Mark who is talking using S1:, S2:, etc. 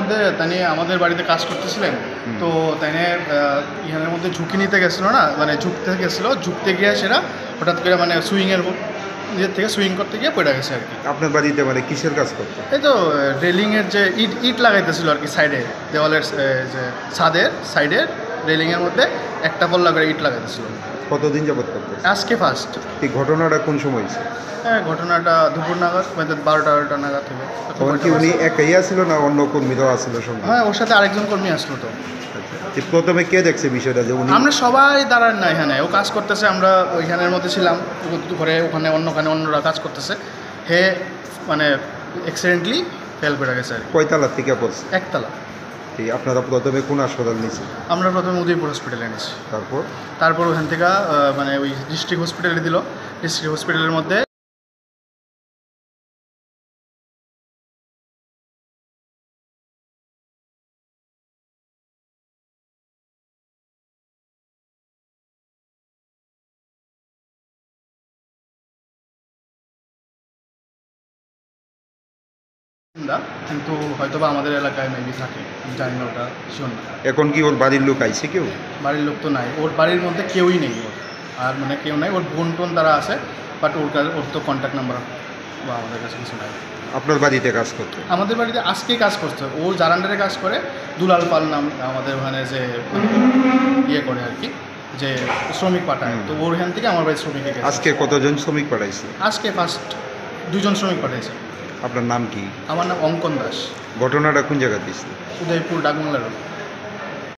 S1: মধ্যে তাই আমাদের বাড়িতে কাজ করতেছিলেন। তো তাই ইহানের মধ্যে ঝুঁকি নিতে গেছিলো না, মানে ঝুঁকতে গিয়ে সেটা হঠাৎ করে মানে সুইংয়ের ইয়ের থেকে সুইং করতে গিয়ে পড়ে গেছে আর কি।
S2: আপনার বাড়িতে মানে কিসের কাজ করতো?
S1: এই তো রেলিংয়ের যে ইট লাগাইতেছিল আর কি, সাইডে দেওয়ালের যে ছাদের সাইডের রেলিংয়ের মধ্যে একটা পল্লা করে ইট লাগাইতেছিল।
S2: কতদিন যাবত করতো?
S1: আজকে ফার্স্ট।
S2: এই ঘটনাটা কোন সময় হয়েছে?
S1: হ্যাঁ, ঘটনাটা দুপুর নাগাদ, মানে 12টা নাগাদ হবে।
S2: তখন কি উনি একাই আসছিল না অন্য কর্মীরাও আসছিল সঙ্গে?
S1: হ্যাঁ, ওর সাথে আরেকজন কর্মী আসলো। তো
S2: প্রথমে কে দেখছে বিষয়টা যে উনি?
S1: আমরা সবাই দাঁড়ান না এখানে, ও কাজ করতেছে, আমরা ওইখানের মধ্যে ছিলাম ঘরে, ওখানে অন্যরা কাজ করতেছে। হে মানে অ্যাক্সিডেন্টলি ফেল করে গেছে আর কি।
S2: কয়তলা থেকে পড়ছে?
S1: একতলা।
S2: আপনারা প্রথমে কোন হাসপাতাল নিয়েছেন?
S1: আমরা প্রথমে উদয়পুর হসপিটালে এনেছি,
S2: তারপর
S1: ওখান থেকে মানে ওই ডিস্ট্রিক্ট হসপিটালে দিল। ডিস্ট্রিক্ট হসপিটালের মধ্যে কিন্তু হয়তো বা আমাদের এলাকায় মেবি থাকে, জানি না, ওটা শিওর না।
S2: এখন কি ওর বাড়ির লোক আইছে কেউ?
S1: বাড়ির লোক তো নাই, ওর বাড়ির মধ্যে কেউই নেই ওর, আর মানে কেউ নাই। ওর বোন টোন তারা আছে, বাট ওর তো কন্ট্যাক্ট নাম্বার বা আমাদের কাছে কিছু নাই।
S2: আপনার বাড়িতে কাজ করতো?
S1: আমাদের বাড়িতে আজকে কাজ করছে, ও যার আন্ডারে কাজ করে, দুলাল পাল নাম আমাদের ওখানে যে ইয়ে করে আর কি, যে শ্রমিক পাঠায়। তো ওর এখান থেকে আমার বাড়ি শ্রমিকে গেছে।
S2: আজকে কতজন শ্রমিক পাঠাইছে?
S1: আজকে ফার্স্ট 2জন শ্রমিক পাঠিয়েছে।
S2: আপনার নাম কি?
S1: আমার নাম অঙ্কন দাস।
S2: ঘটনাটা কোন জায়গায় দিয়েছে?
S1: উদয়পুর ডাকবাংলা রোড।